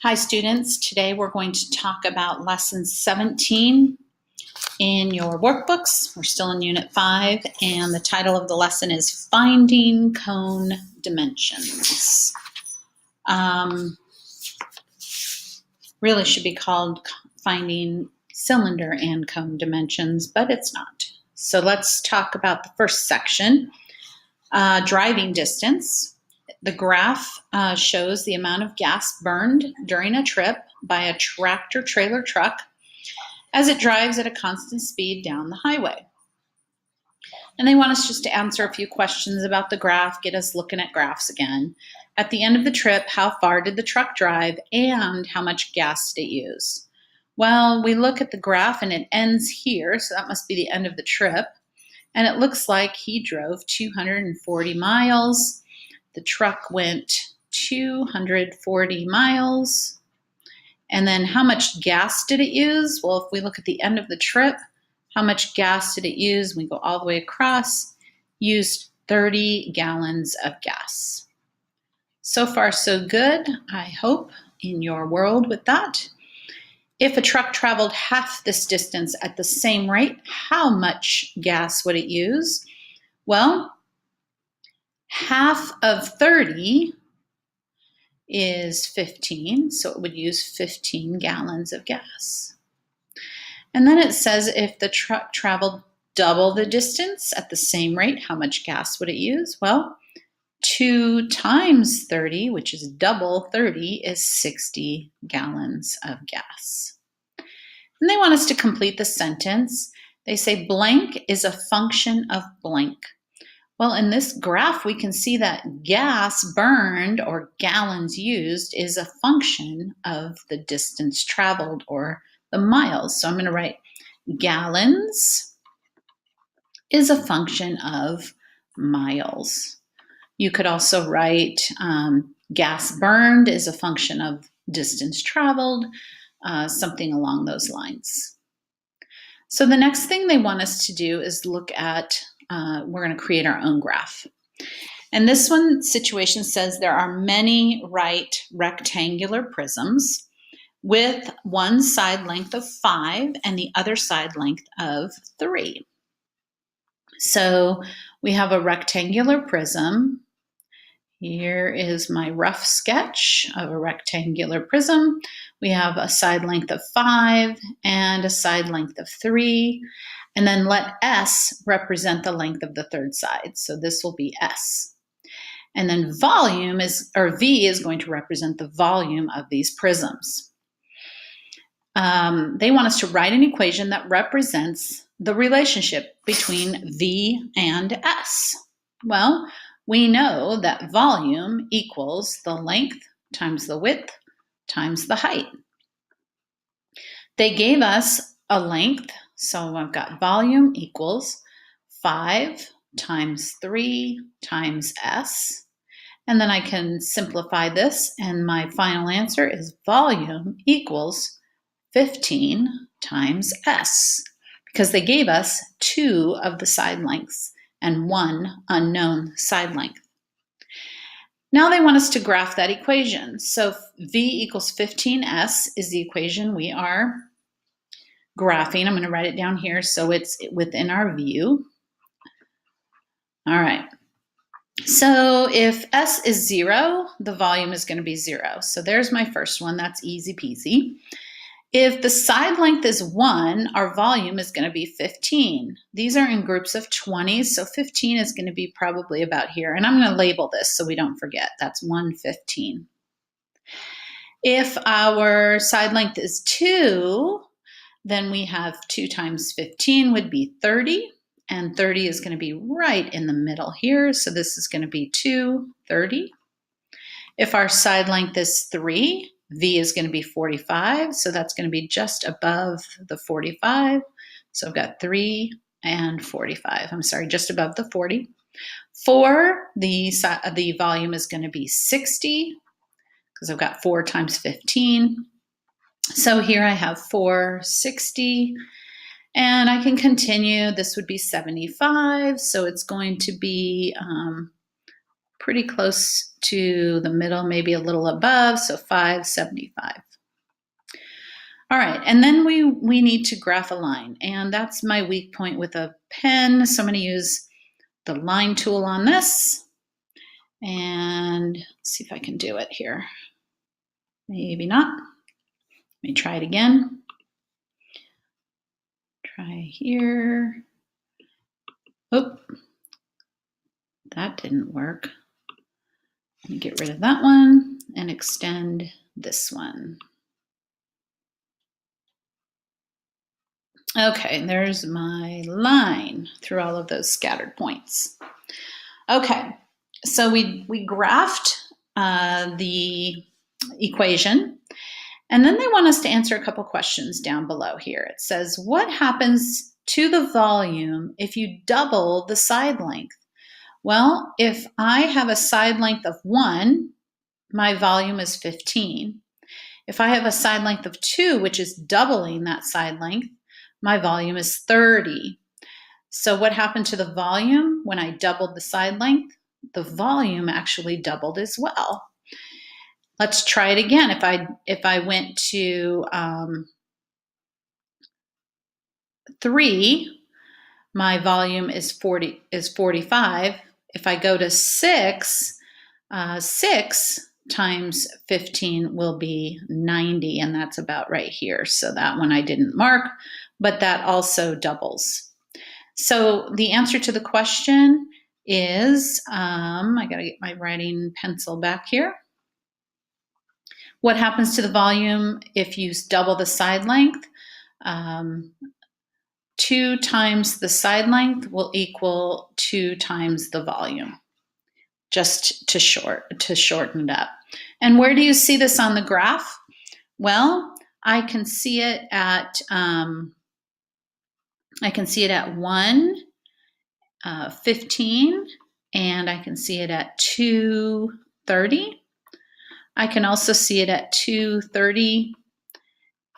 Hi students, today we're going to talk about lesson 17 in your workbooks. We're still in unit 5 and the title of the lesson is Finding Cone Dimensions. Really should be called Finding Cylinder and Cone Dimensions, but it's not. So let's talk about the first section, driving distance. The graph shows the amount of gas burned during a trip by a tractor-trailer truck as it drives at a constant speed down the highway. And they want us just to answer a few questions about the graph, get us looking at graphs again. At the end of the trip, how far did the truck drive and how much gas did it use? Well, we look at the graph and it ends here, so that must be the end of the trip. And it looks like he drove 240 miles. The truck went 240 miles. And then how much gas did it use? Well, if we look at the end of the trip, how much gas did it use? We go all the way across, used 30 gallons of gas. So far, so good, I hope, in your world with that. If a truck traveled half this distance at the same rate, how much gas would it use? Well, half of 30 is 15, so it would use 15 gallons of gas. And then it says if the truck traveled double the distance at the same rate, how much gas would it use? Well, 2 times 30, which is double 30, is 60 gallons of gas. And they want us to complete the sentence. They say blank is a function of blank. Well, in this graph, we can see that gas burned or gallons used is a function of the distance traveled or the miles. So I'm going to write gallons is a function of miles. You could also write gas burned is a function of distance traveled, something along those lines. So the next thing they want us to do is look at we're going to create our own graph. And this one situation says there are many right rectangular prisms with one side length of 5 and the other side length of 3. So we have a rectangular prism. Here is my rough sketch of a rectangular prism. We have a side length of 5 and a side length of 3. And then let S represent the length of the third side. So this will be S. And then volume is, or V is going to represent the volume of these prisms. They want us to write an equation that represents the relationship between V and S. Well, we know that volume equals the length times the width times the height. They gave us a length, so I've got volume equals 5 times 3 times S. And then I can simplify this, and my final answer is volume equals 15 times S, because they gave us 2 of the side lengths and 1 unknown side length. Now they want us to graph that equation. So V equals 15S is the equation we are graphing. I'm going to write it down here so it's within our view. All right. So if S is 0, the volume is going to be 0. So there's my first one. That's easy peasy. If the side length is 1, our volume is going to be 15. These are in groups of 20, so 15 is going to be probably about here. And I'm going to label this so we don't forget. That's 115. If our side length is 2, then we have 2 times 15 would be 30. And 30 is going to be right in the middle here. So this is going to be 230. If our side length is 3, V is going to be 45, so that's going to be just above the 45. So I've got 3 and 45. I'm sorry, just above the 40. 4, the volume is going to be 60, because I've got 4 times 15. So here I have 460, and I can continue. This would be 75, so it's going to be pretty close to the middle, maybe a little above, so 575. All right, and then we need to graph a line, and that's my weak point with a pen. So I'm going to use the line tool on this, and see if I can do it here. Maybe not. Let me try it again. Try here. Oh, that didn't work. Let me get rid of that one and extend this one. Okay, there's my line through all of those scattered points. Okay, so we graphed the equation, and then they want us to answer a couple questions down below here. It says, what happens to the volume if you double the side length? Well, if I have a side length of 1, my volume is 15. If I have a side length of 2, which is doubling that side length, my volume is 30. So what happened to the volume when I doubled the side length? The volume actually doubled as well. Let's try it again. If I went to 3, my volume is 45. If I go to 6, 6 times 15 will be 90, and that's about right here. So that one I didn't mark, but that also doubles. So the answer to the question is, I gotta get my writing pencil back here. What happens to the volume if you double the side length? 2 times the side length will equal 2 times the volume, just to shorten it up. And where do you see this on the graph? Well, I can see it at 1, 15, and I can see it at 230. I can also see it at 230,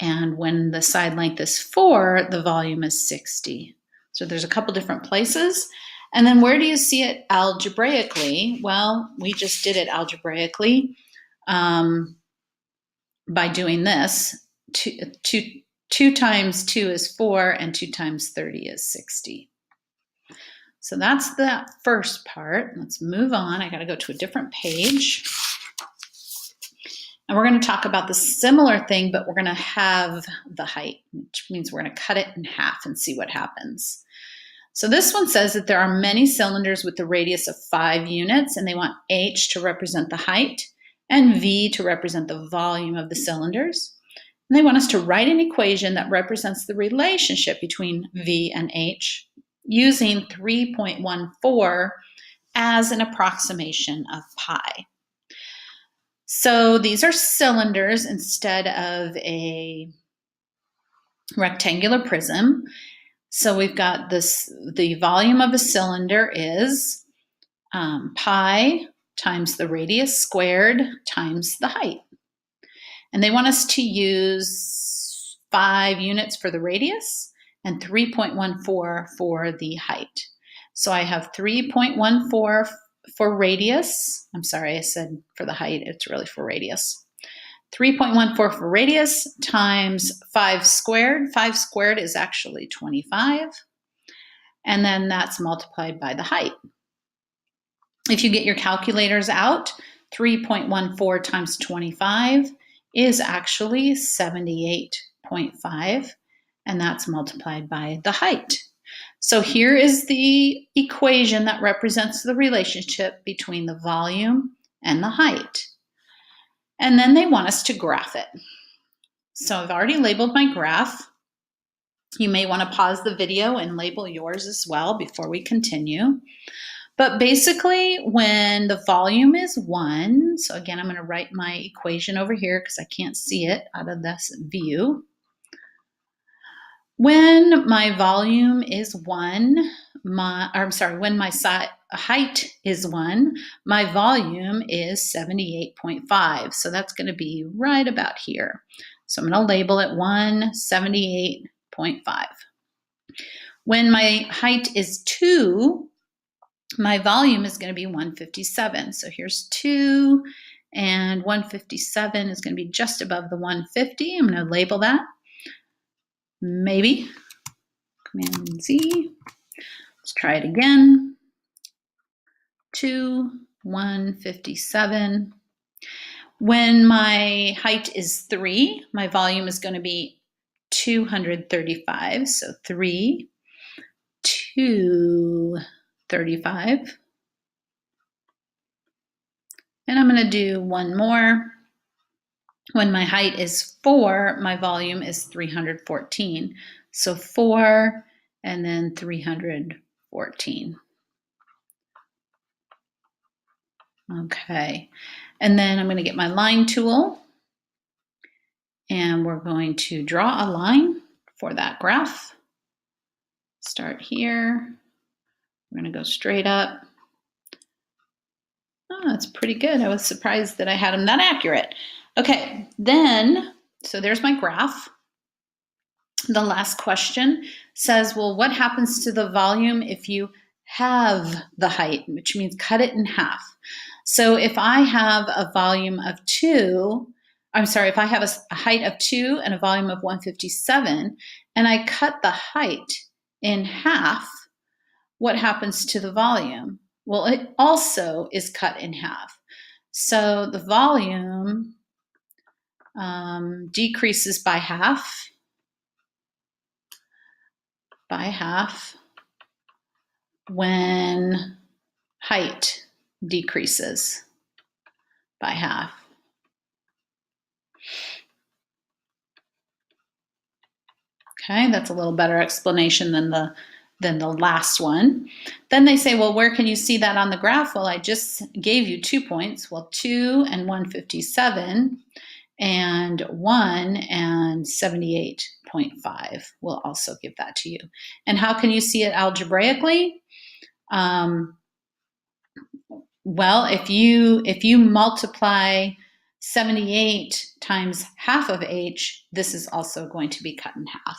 and when the side length is 4, the volume is 60. So there's a couple different places. And then where do you see it algebraically? Well, we just did it algebraically by doing this. 2 times 2 is 4, and 2 times 30 is 60. So that's that first part. Let's move on. I got to go to a different page. And we're going to talk about the similar thing, but we're going to have the height, which means we're going to cut it in half and see what happens. So this one says that there are many cylinders with the radius of 5 units, and they want H to represent the height and V to represent the volume of the cylinders. And they want us to write an equation that represents the relationship between V and H using 3.14 as an approximation of pi. So these are cylinders instead of a rectangular prism. So we've got this, the volume of a cylinder is pi times the radius squared times the height. And they want us to use 5 units for the radius and 3.14 for the height. So I have 3.14 for radius. I'm sorry, I said for the height, it's really for radius. 3.14 for radius times 5 squared. 5 squared is actually 25. And then that's multiplied by the height. If you get your calculators out, 3.14 times 25 is actually 78.5, and that's multiplied by the height. So here is the equation that represents the relationship between the volume and the height. And then they want us to graph it. So I've already labeled my graph. You may want to pause the video and label yours as well before we continue. But basically, when the volume is 1, so again, I'm going to write my equation over here because I can't see it out of this view. When my volume is 1, when my height is 1, my volume is 78.5. So that's going to be right about here. So I'm going to label it 178.5. When my height is 2, my volume is going to be 157. So here's 2, and 157 is going to be just above the 150. I'm going to label that. Maybe. Command Z. Let's try it again. 2, 157. When my height is 3, my volume is going to be 235. So 3, 235. And I'm going to do one more. When my height is 4, my volume is 314. So 4 and then 314. Okay. And then I'm going to get my line tool. And we're going to draw a line for that graph. Start here. We're going to go straight up. Oh, that's pretty good. I was surprised that I had them that accurate. Okay, then, so there's my graph. The last question says, well, what happens to the volume if you have the height, which means cut it in half? So if I have a volume of 2, if I have a height of 2 and a volume of 157, and I cut the height in half, what happens to the volume? Well, it also is cut in half. So the volume decreases by half, when height decreases by half. Okay, that's a little better explanation than the last one. Then they say, well, where can you see that on the graph? Well, I just gave you 2 points. Well, 2 and 157 and 1 and 78.5 will also give that to you. And how can you see it algebraically? Well, if you multiply 78 times half of h, this is also going to be cut in half.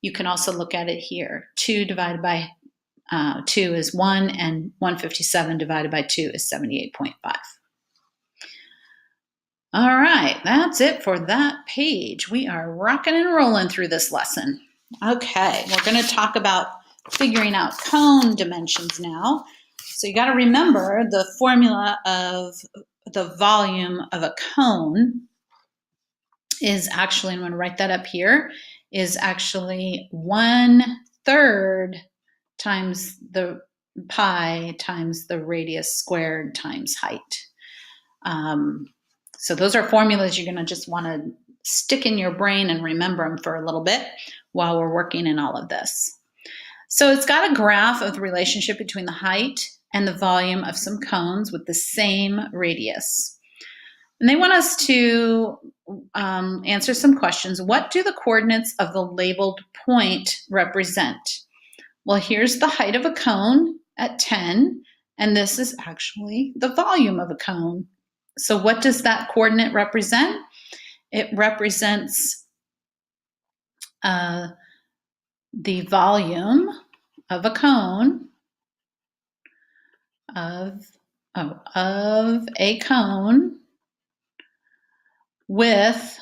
You can also look at it here. 2 divided by 2 is 1, and 157 divided by 2 is 78.5. All right, that's it for that page. We are rocking and rolling through this lesson. Okay, we're going to talk about figuring out cone dimensions now. So you got to remember the formula of the volume of a cone is actually, I'm going to write that up here, is actually 1/3 times the pi times the radius squared times height. So those are formulas you're going to just want to stick in your brain and remember them for a little bit while we're working in all of this. So it's got a graph of the relationship between the height and the volume of some cones with the same radius. And they want us to answer some questions. What do the coordinates of the labeled point represent? Well, here's the height of a cone at 10, and this is actually the volume of a cone. So what does that coordinate represent? It represents the volume of a cone with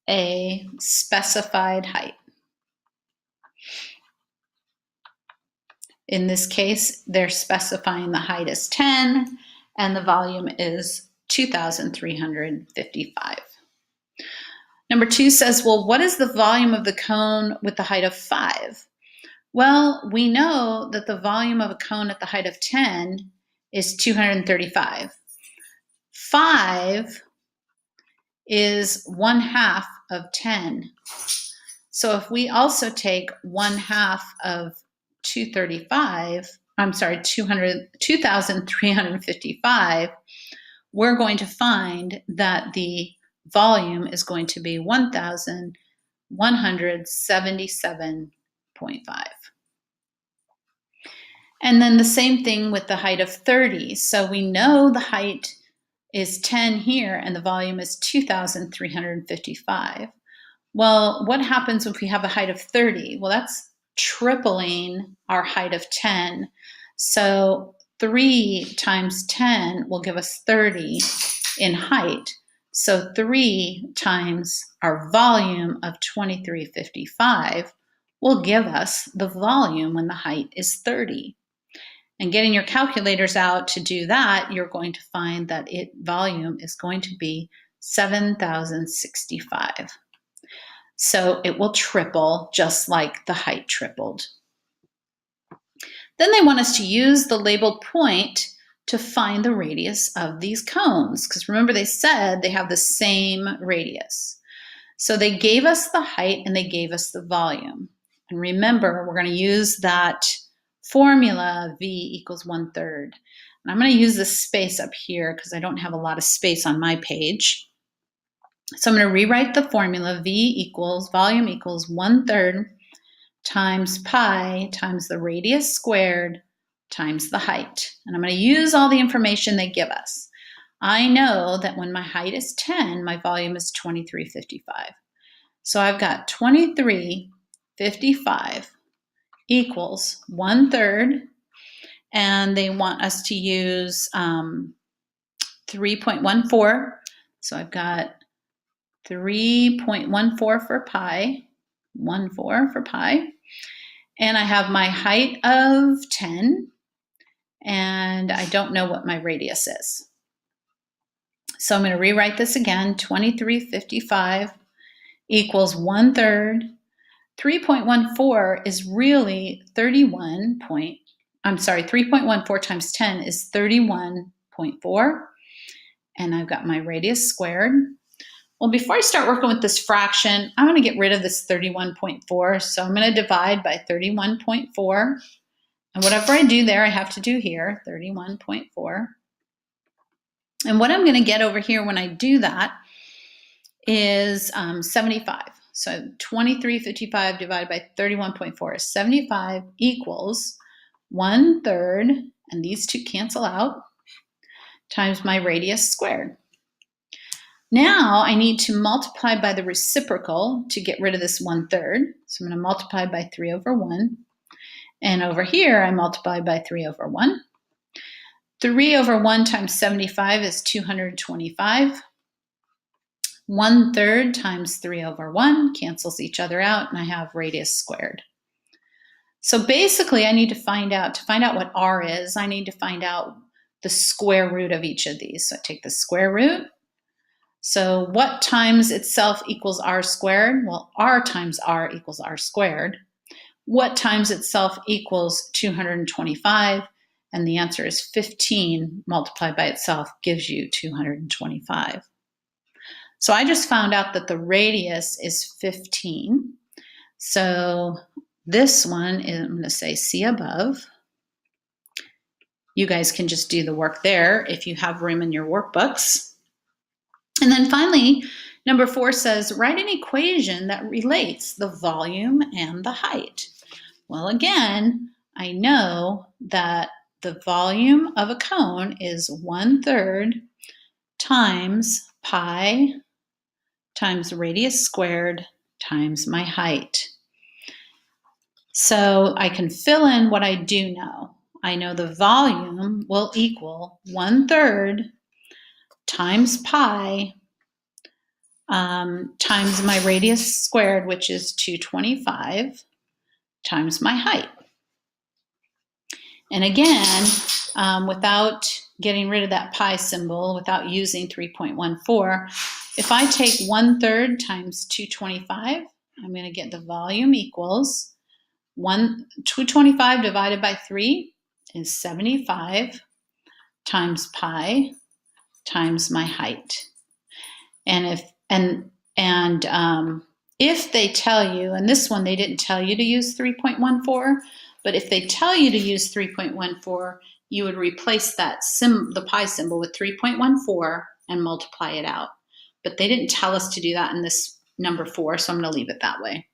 a specified height. In this case, they're specifying the height as 10 and the volume is 2,355. Number 2 says, well, what is the volume of the cone with the height of 5? Well, we know that the volume of a cone at the height of 10 is 235. 5 is 1/2 of 10. So if we also take 1/2 of 2,355, we're going to find that the volume is going to be 1,177.5. And then the same thing with the height of 30. So we know the height is 10 here and the volume is 2,355. Well, what happens if we have a height of 30? Well, that's tripling our height of 10. So 3 times 10 will give us 30 in height. So 3 times our volume of 2355 will give us the volume when the height is 30. And getting your calculators out to do that, you're going to find that volume is going to be 7,065. So it will triple just like the height tripled. Then they want us to use the labeled point to find the radius of these cones, because remember they said they have the same radius. So they gave us the height and they gave us the volume. And remember, we're going to use that formula V equals 1/3. And I'm going to use this space up here because I don't have a lot of space on my page. So I'm going to rewrite the formula. Volume equals 1/3 times pi times the radius squared times the height. And I'm going to use all the information they give us. I know that when my height is 10, my volume is 2355. So I've got 2355 equals 1/3, and they want us to use 3.14. So I've got 3.14 for pi, 14 for pi. And I have my height of 10, and I don't know what my radius is. So I'm going to rewrite this again. 2355 equals 1/3. 3.14 is really 3.14 times 10 is 31.4. And I've got my radius squared. Well, before I start working with this fraction, I'm going to get rid of this 31.4. So I'm going to divide by 31.4. And whatever I do there, I have to do here, 31.4. And what I'm going to get over here when I do that is 75. So 2355 divided by 31.4 is 75 equals 1/3, and these two cancel out, times my radius squared. Now I need to multiply by the reciprocal to get rid of this 1/3. So I'm going to multiply by 3/1. And over here, I multiply by 3/1. 3/1 times 75 is 225. 1/3 times 3/1 cancels each other out, and I have radius squared. So basically, I need to find out what r is, I need to find out the square root of each of these. So I take the square root. So what times itself equals r squared? Well, r times r equals r squared. What times itself equals 225? And the answer is 15 multiplied by itself gives you 225. So I just found out that the radius is 15. So this one is, I'm going to say C above. You guys can just do the work there if you have room in your workbooks. And then finally, number 4 says, write an equation that relates the volume and the height. Well, again, I know that the volume of a cone is 1/3 times pi times radius squared times my height. So I can fill in what I do know. I know the volume will equal 1/3 times pi times my radius squared, which is 225, times my height. And again, without getting rid of that pi symbol, without using 3.14, if I take 1/3 times 225, I'm going to get the volume equals 225 divided by 3 is 75 times pi times my height. And if they tell you, and this one they didn't tell you to use 3.14, but if they tell you to use 3.14, you would replace that the pi symbol with 3.14 and multiply it out. But they didn't tell us to do that in this number 4, so I'm going to leave it that way.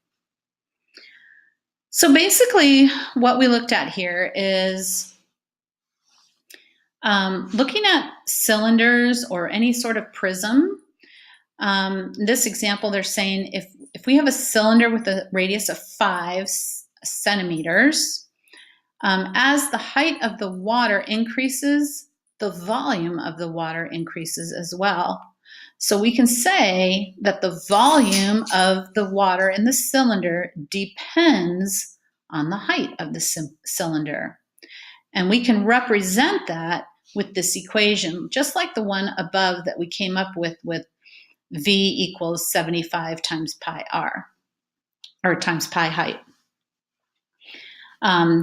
So basically what we looked at here is looking at cylinders or any sort of prism. In this example, they're saying if we have a cylinder with a radius of 5 centimeters, As the height of the water increases, the volume of the water increases as well. So we can say that the volume of the water in the cylinder depends on the height of the cylinder. And we can represent that with this equation, just like the one above that we came up with V equals 75 times pi r, or times pi height.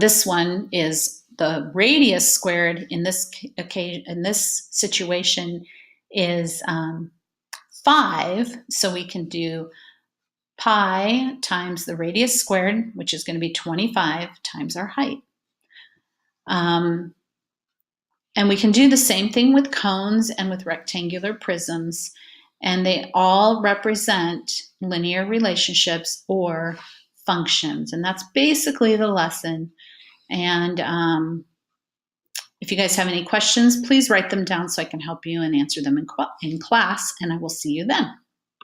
This one is the radius squared in this occasion, in this situation is 5, so we can do pi times the radius squared, which is going to be 25 times our height. And we can do the same thing with cones and with rectangular prisms, and they all represent linear relationships or functions, and that's basically the lesson. And if you guys have any questions, please write them down so I can help you and answer them in class, and I will see you then.